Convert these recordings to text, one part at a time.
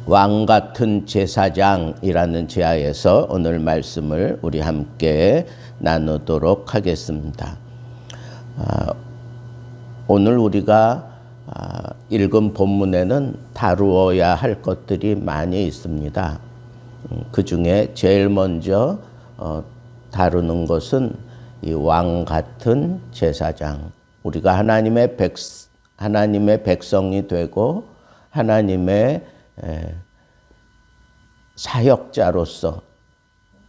왕 같은 제사장이라는 제하에서 오늘 말씀을 우리 함께 나누도록 하겠습니다. 오늘 우리가 읽은 본문에는 다루어야 할 것들이 많이 있습니다. 그 중에 제일 먼저 다루는 것은 이 왕 같은 제사장. 우리가 하나님의 백성이 되고 하나님의 사역자로서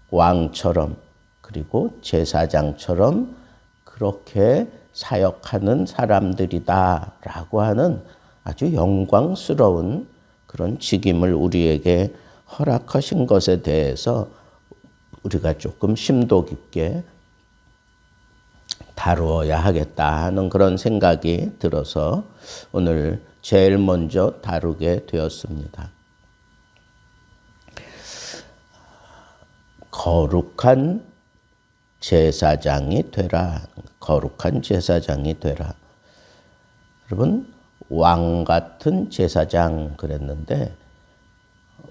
왕처럼 그리고 제사장처럼 그렇게 사역하는 사람들이다라고 하는 아주 영광스러운 그런 직임을 우리에게 허락하신 것에 대해서 우리가 조금 심도 깊게 다루어야 하겠다 하는 그런 생각이 들어서 오늘 제일 먼저 다루게 되었습니다. 거룩한 제사장이 되라. 거룩한 제사장이 되라. 여러분, 왕 같은 제사장 그랬는데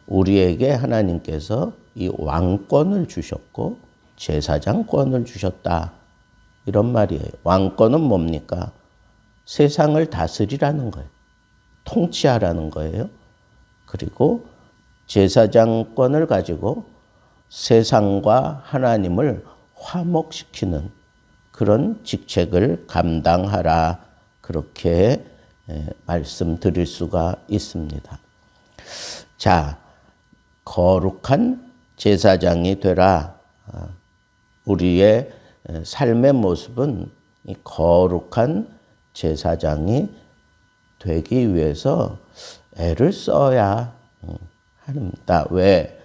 우리에게 하나님께서 이 왕권을 주셨고 제사장권을 주셨다. 이런 말이에요. 왕권은 뭡니까? 세상을 다스리라는 거예요. 통치하라는 거예요. 그리고 제사장권을 가지고 세상과 하나님을 화목시키는 그런 직책을 감당하라. 그렇게 말씀드릴 수가 있습니다. 자, 거룩한 제사장이 되라. 우리의 삶의 모습은 이 거룩한 제사장이 되기 위해서 애를 써야 합니다. 왜?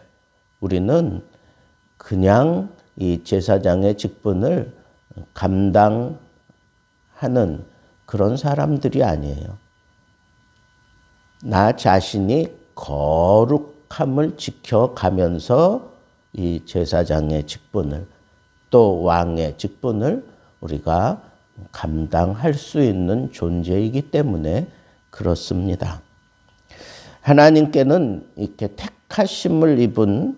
우리는 그냥 이 제사장의 직분을 감당하는 그런 사람들이 아니에요. 나 자신이 거룩함을 지켜가면서 이 제사장의 직분을 또 왕의 직분을 우리가 감당할 수 있는 존재이기 때문에 그렇습니다. 하나님께는 이렇게 택하심을 입은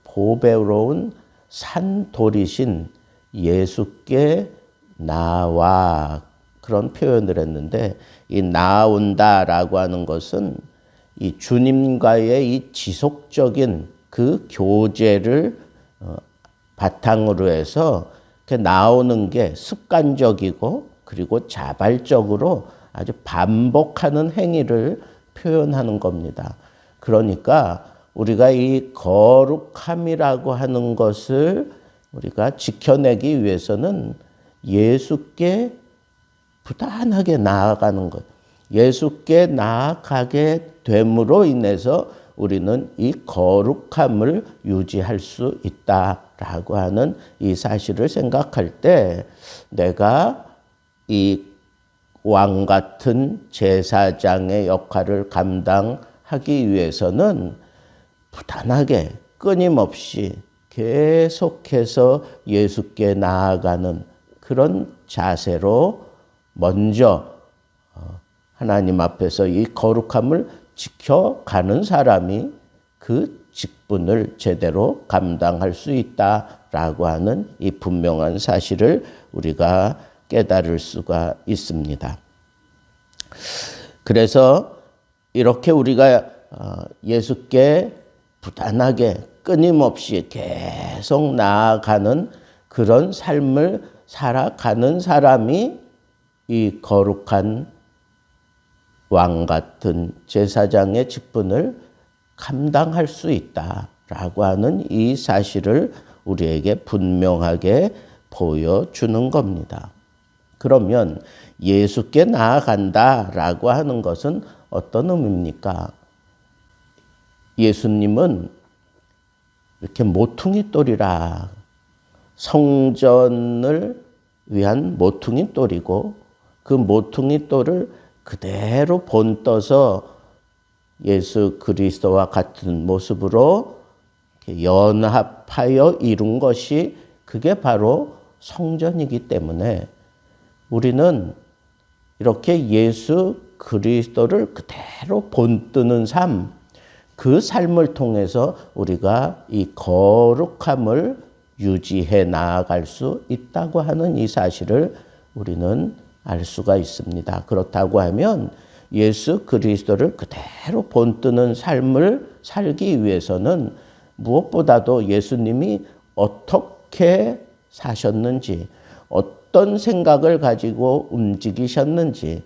보배로운 산돌이신 예수께 나와 그런 표현을 했는데 이 나온다라고 하는 것은 이 주님과의 이 지속적인 그 교제를 바탕으로 해서 나오는 게 습관적이고 그리고 자발적으로 아주 반복하는 행위를 표현하는 겁니다. 그러니까 우리가 이 거룩함이라고 하는 것을 우리가 지켜내기 위해서는 예수께 부단하게 나아가는 것. 예수께 나아가게 됨으로 인해서 우리는 이 거룩함을 유지할 수 있다라고 하는 이 사실을 생각할 때 내가 이 왕 같은 제사장의 역할을 감당하기 위해서는 부단하게 끊임없이 계속해서 예수께 나아가는 그런 자세로 먼저 하나님 앞에서 이 거룩함을 지켜가는 사람이 그 직분을 제대로 감당할 수 있다라고 하는 이 분명한 사실을 우리가 깨달을 수가 있습니다. 그래서 이렇게 우리가 예수께 부단하게 끊임없이 계속 나아가는 그런 삶을 살아가는 사람이 이 거룩한 왕 같은 제사장의 직분을 감당할 수 있다라고 하는 이 사실을 우리에게 분명하게 보여주는 겁니다. 그러면 예수께 나아간다라고 하는 것은 어떤 의미입니까? 예수님은 이렇게 모퉁이 돌이라 성전을 위한 모퉁이 돌이고 그 모퉁이 돌을 그대로 본떠서 예수 그리스도와 같은 모습으로 연합하여 이룬 것이 그게 바로 성전이기 때문에 우리는 이렇게 예수 그리스도를 그대로 본뜨는 삶, 그 삶을 통해서 우리가 이 거룩함을 유지해 나아갈 수 있다고 하는 이 사실을 우리는 알 수가 있습니다. 그렇다고 하면 예수 그리스도를 그대로 본뜨는 삶을 살기 위해서는 무엇보다도 예수님이 어떻게 사셨는지, 어떤 생각을 가지고 움직이셨는지,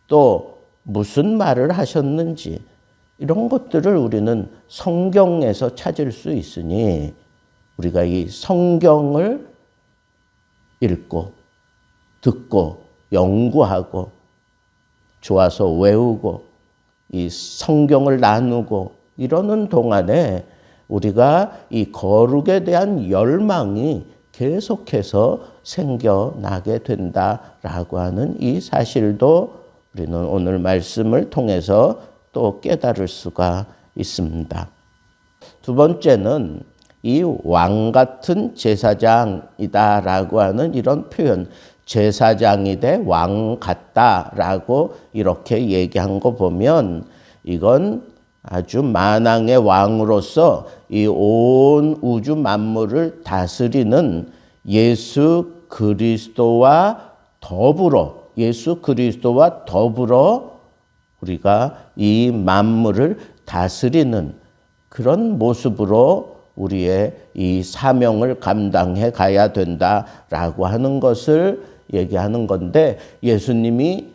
또 무슨 말을 하셨는지, 이런 것들을 우리는 성경에서 찾을 수 있으니 우리가 이 성경을 읽고 듣고 연구하고 좋아서 외우고 이 성경을 나누고 이러는 동안에 우리가 이 거룩에 대한 열망이 계속해서 생겨나게 된다라고 하는 이 사실도 우리는 오늘 말씀을 통해서 또 깨달을 수가 있습니다. 두 번째는 이 왕 같은 제사장이다라고 하는 이런 표현, 제사장이 돼 왕 같다라고 이렇게 얘기한 거 보면 이건 아주 만왕의 왕으로서 이 온 우주 만물을 다스리는 예수 그리스도와 더불어 우리가 이 만물을 다스리는 그런 모습으로 우리의 이 사명을 감당해 가야 된다라고 하는 것을 얘기하는 건데, 예수님이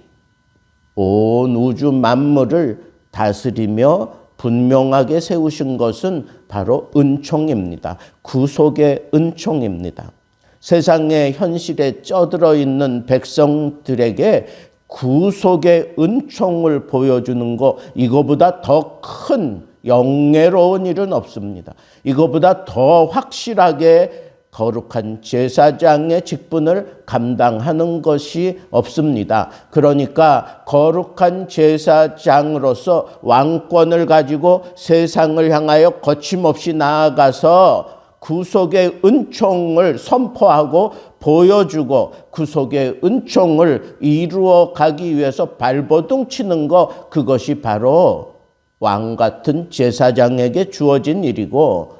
온 우주 만물을 다스리며 분명하게 세우신 것은 바로 은총입니다. 구속의 은총입니다. 세상의 현실에 쩌들어 있는 백성들에게 구속의 은총을 보여주는 것, 이거보다 더 큰 영예로운 일은 없습니다. 이거보다 더 확실하게 거룩한 제사장의 직분을 감당하는 것이 없습니다. 그러니까 거룩한 제사장으로서 왕권을 가지고 세상을 향하여 거침없이 나아가서 구속의 은총을 선포하고 보여주고 구속의 은총을 이루어 가기 위해서 발버둥 치는 것, 그것이 바로 왕 같은 제사장에게 주어진 일이고,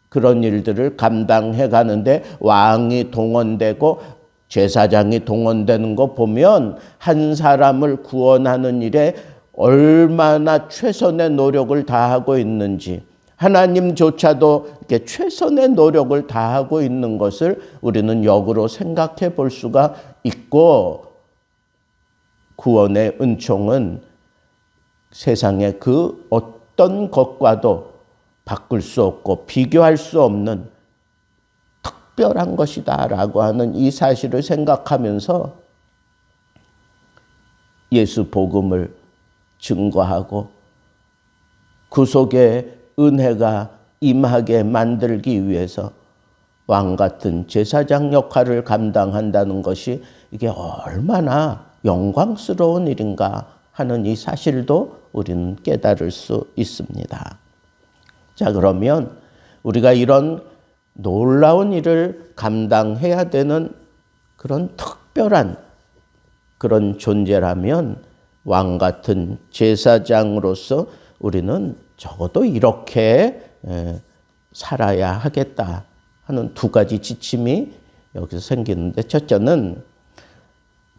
그런 일들을 감당해 가는데 왕이 동원되고 제사장이 동원되는 거 보면 한 사람을 구원하는 일에 얼마나 최선의 노력을 다하고 있는지, 하나님조차도 이렇게 최선의 노력을 다하고 있는 것을 우리는 역으로 생각해 볼 수가 있고, 구원의 은총은 세상의 그 어떤 것과도 바꿀 수 없고 비교할 수 없는 특별한 것이다라고 하는 이 사실을 생각하면서 예수 복음을 증거하고 구속의 은혜가 임하게 만들기 위해서 왕 같은 제사장 역할을 감당한다는 것이 이게 얼마나 영광스러운 일인가 하는 이 사실도 우리는 깨달을 수 있습니다. 자, 그러면 우리가 이런 놀라운 일을 감당해야 되는 그런 특별한 그런 존재라면 왕 같은 제사장으로서 우리는 적어도 이렇게 살아야 하겠다 하는 두 가지 지침이 여기서 생기는데, 첫째는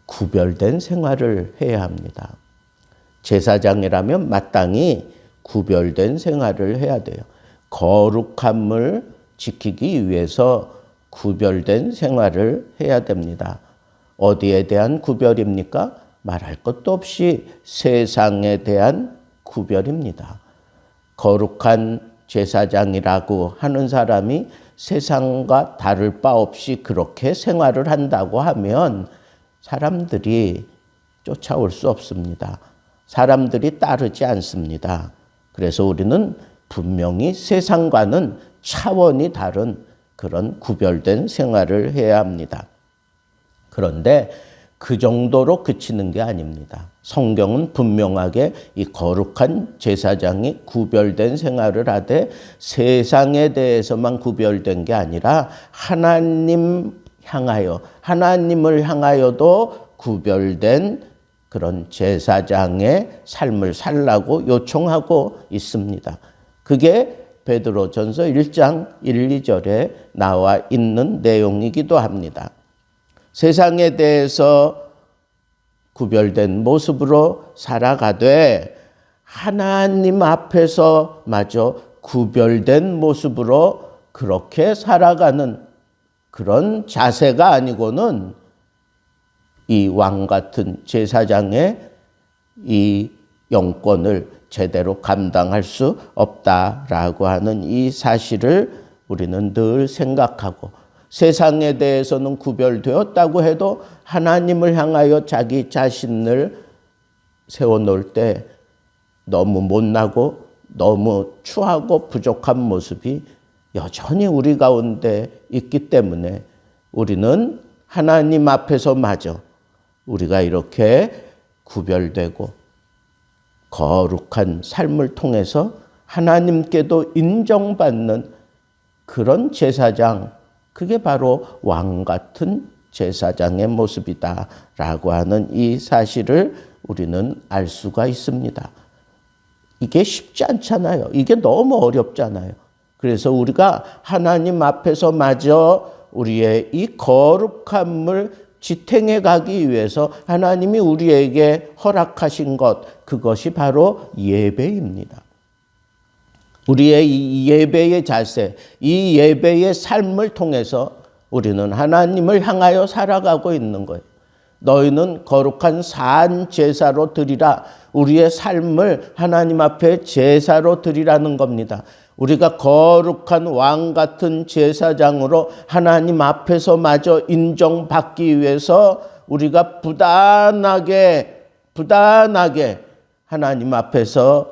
구별된 생활을 해야 합니다. 제사장이라면 마땅히 구별된 생활을 해야 돼요. 거룩함을 지키기 위해서 구별된 생활을 해야 됩니다. 어디에 대한 구별입니까? 말할 것도 없이 세상에 대한 구별입니다. 거룩한 제사장이라고 하는 사람이 세상과 다를 바 없이 그렇게 생활을 한다고 하면 사람들이 쫓아올 수 없습니다. 사람들이 따르지 않습니다. 그래서 우리는 분명히 세상과는 차원이 다른 그런 구별된 생활을 해야 합니다. 그런데 그 정도로 그치는 게 아닙니다. 성경은 분명하게 이 거룩한 제사장이 구별된 생활을 하되 세상에 대해서만 구별된 게 아니라 하나님을 향하여도 구별된 그런 제사장의 삶을 살라고 요청하고 있습니다. 그게 베드로전서 1장 1, 2절에 나와 있는 내용이기도 합니다. 세상에 대해서 구별된 모습으로 살아가되 하나님 앞에서 마저 구별된 모습으로 그렇게 살아가는 그런 자세가 아니고는 이 왕 같은 제사장의 이 영권을 제대로 감당할 수 없다라고 하는 이 사실을 우리는 늘 생각하고, 세상에 대해서는 구별되었다고 해도 하나님을 향하여 자기 자신을 세워놓을 때 너무 못나고 너무 추하고 부족한 모습이 여전히 우리 가운데 있기 때문에 우리는 하나님 앞에서마저 우리가 이렇게 구별되고 거룩한 삶을 통해서 하나님께도 인정받는 그런 제사장, 그게 바로 왕 같은 제사장의 모습이다라고 하는 이 사실을 우리는 알 수가 있습니다. 이게 쉽지 않잖아요. 이게 너무 어렵잖아요. 그래서 우리가 하나님 앞에서 마저 우리의 이 거룩함을 지탱해 가기 위해서 하나님이 우리에게 허락하신 것, 그것이 바로 예배입니다. 우리의 이 예배의 자세, 이 예배의 삶을 통해서 우리는 하나님을 향하여 살아가고 있는 거예요. 너희는 거룩한 산 제사로 드리라. 우리의 삶을 하나님 앞에 제사로 드리라는 겁니다. 우리가 거룩한 왕 같은 제사장으로 하나님 앞에서 마저 인정받기 위해서 우리가 부단하게 하나님 앞에서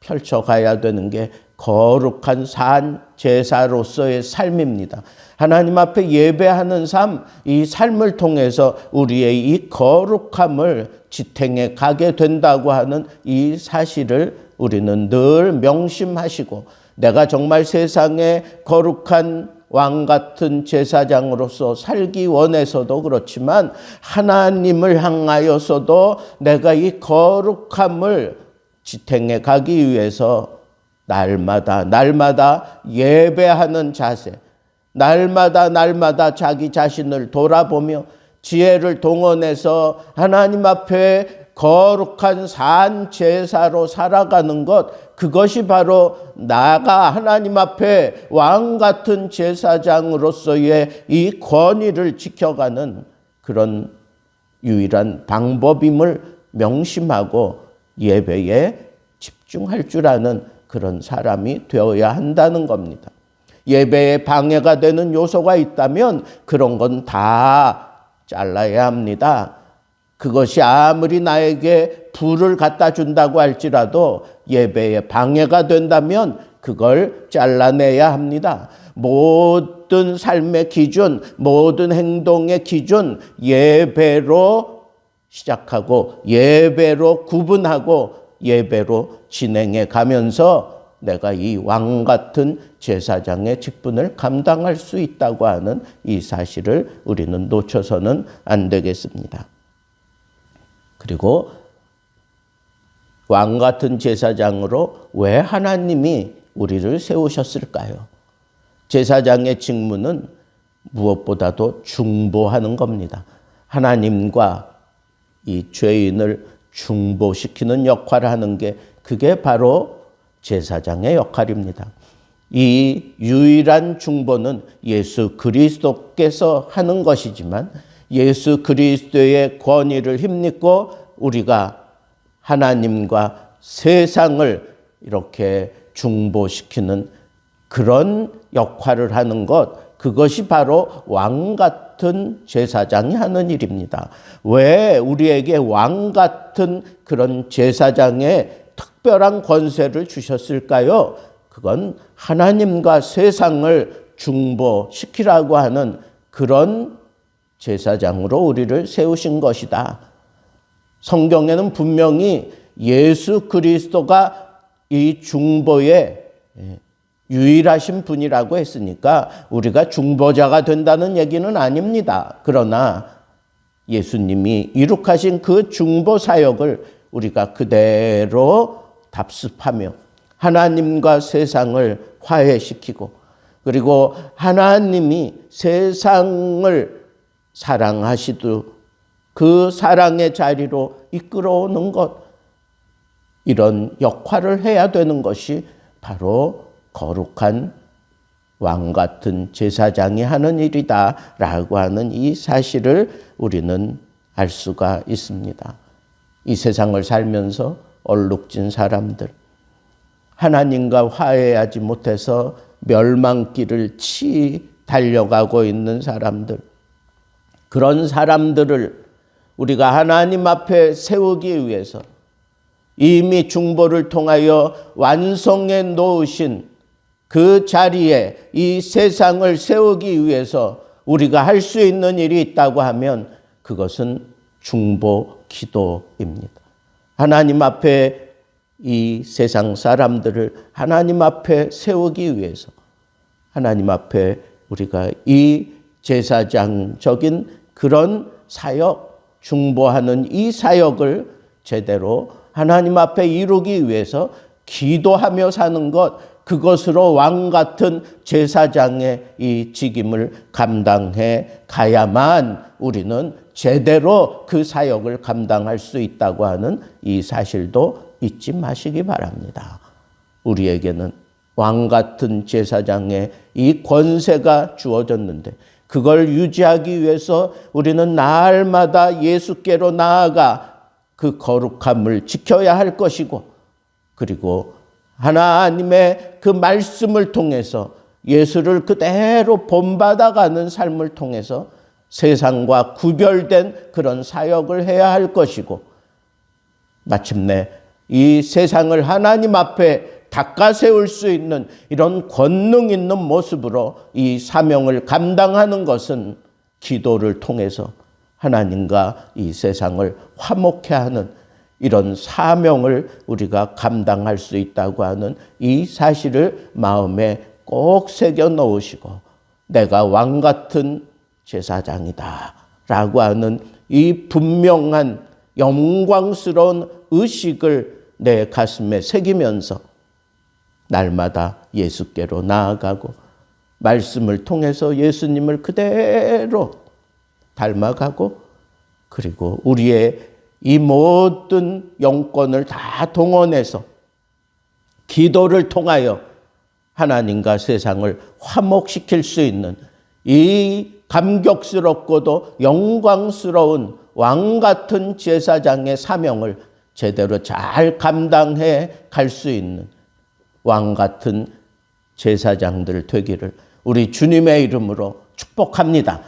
펼쳐가야 되는 게 거룩한 산 제사로서의 삶입니다. 하나님 앞에 예배하는 삶, 이 삶을 통해서 우리의 이 거룩함을 지탱해 가게 된다고 하는 이 사실을 우리는 늘 명심하시고, 내가 정말 세상에 거룩한 왕 같은 제사장으로서 살기 원해서도 그렇지만 하나님을 향하여서도 내가 이 거룩함을 지탱해 가기 위해서 날마다 예배하는 자세, 날마다 자기 자신을 돌아보며 지혜를 동원해서 하나님 앞에 거룩한 산 제사로 살아가는 것, 그것이 바로 나가 하나님 앞에 왕 같은 제사장으로서의 이 권위를 지켜가는 그런 유일한 방법임을 명심하고 예배에 집중할 줄 아는 그런 사람이 되어야 한다는 겁니다. 예배에 방해가 되는 요소가 있다면 그런 건 다 잘라야 합니다. 그것이 아무리 나에게 부를 갖다 준다고 할지라도 예배에 방해가 된다면 그걸 잘라내야 합니다. 모든 삶의 기준, 모든 행동의 기준, 예배로 시작하고 예배로 구분하고 예배로 진행해 가면서 내가 이 왕 같은 제사장의 직분을 감당할 수 있다고 하는 이 사실을 우리는 놓쳐서는 안 되겠습니다. 그리고 왕 같은 제사장으로 왜 하나님이 우리를 세우셨을까요? 제사장의 직무는 무엇보다도 중보하는 겁니다. 하나님과 이 죄인을 중보시키는 역할을 하는 게, 그게 바로 제사장의 역할입니다. 이 유일한 중보는 예수 그리스도께서 하는 것이지만 예수 그리스도의 권위를 힘입고 우리가 하나님과 세상을 이렇게 중보시키는 그런 역할을 하는 것, 그것이 바로 왕 같은 제사장이 하는 일입니다. 왜 우리에게 왕 같은 그런 제사장의 특별한 권세를 주셨을까요? 그건 하나님과 세상을 중보시키라고 하는 그런 제사장으로 우리를 세우신 것이다. 성경에는 분명히 예수 그리스도가 이 중보의 유일하신 분이라고 했으니까 우리가 중보자가 된다는 얘기는 아닙니다. 그러나 예수님이 이룩하신 그 중보 사역을 우리가 그대로 답습하며 하나님과 세상을 화해시키고, 그리고 하나님이 세상을 사랑하시듯 그 사랑의 자리로 이끌어오는 것, 이런 역할을 해야 되는 것이 바로 거룩한 왕 같은 제사장이 하는 일이다라고 하는 이 사실을 우리는 알 수가 있습니다. 이 세상을 살면서 얼룩진 사람들, 하나님과 화해하지 못해서 멸망길을 달려가고 있는 사람들, 그런 사람들을 우리가 하나님 앞에 세우기 위해서 이미 중보를 통하여 완성해 놓으신 그 자리에 이 세상을 세우기 위해서 우리가 할 수 있는 일이 있다고 하면 그것은 중보 기도입니다. 하나님 앞에 이 세상 사람들을 하나님 앞에 세우기 위해서 하나님 앞에 우리가 이 제사장적인 그런 사역, 중보하는 이 사역을 제대로 하나님 앞에 이루기 위해서 기도하며 사는 것, 그것으로 왕 같은 제사장의 이 직임을 감당해 가야만 우리는 제대로 그 사역을 감당할 수 있다고 하는 이 사실도 잊지 마시기 바랍니다. 우리에게는 왕 같은 제사장의 이 권세가 주어졌는데 그걸 유지하기 위해서 우리는 날마다 예수께로 나아가 그 거룩함을 지켜야 할 것이고, 그리고 하나님의 그 말씀을 통해서 예수를 그대로 본받아가는 삶을 통해서 세상과 구별된 그런 사역을 해야 할 것이고, 마침내 이 세상을 하나님 앞에 닦아 세울 수 있는 이런 권능 있는 모습으로 이 사명을 감당하는 것은 기도를 통해서 하나님과 이 세상을 화목케 하는 이런 사명을 우리가 감당할 수 있다고 하는 이 사실을 마음에 꼭 새겨 넣으시고, 내가 왕 같은 제사장이다 라고 하는 이 분명한 영광스러운 의식을 내 가슴에 새기면서 날마다 예수께로 나아가고 말씀을 통해서 예수님을 그대로 닮아가고, 그리고 우리의 이 모든 영권을 다 동원해서 기도를 통하여 하나님과 세상을 화목시킬 수 있는 이 감격스럽고도 영광스러운 왕 같은 제사장의 사명을 제대로 잘 감당해 갈 수 있는 왕 같은 제사장들 되기를 우리 주님의 이름으로 축복합니다.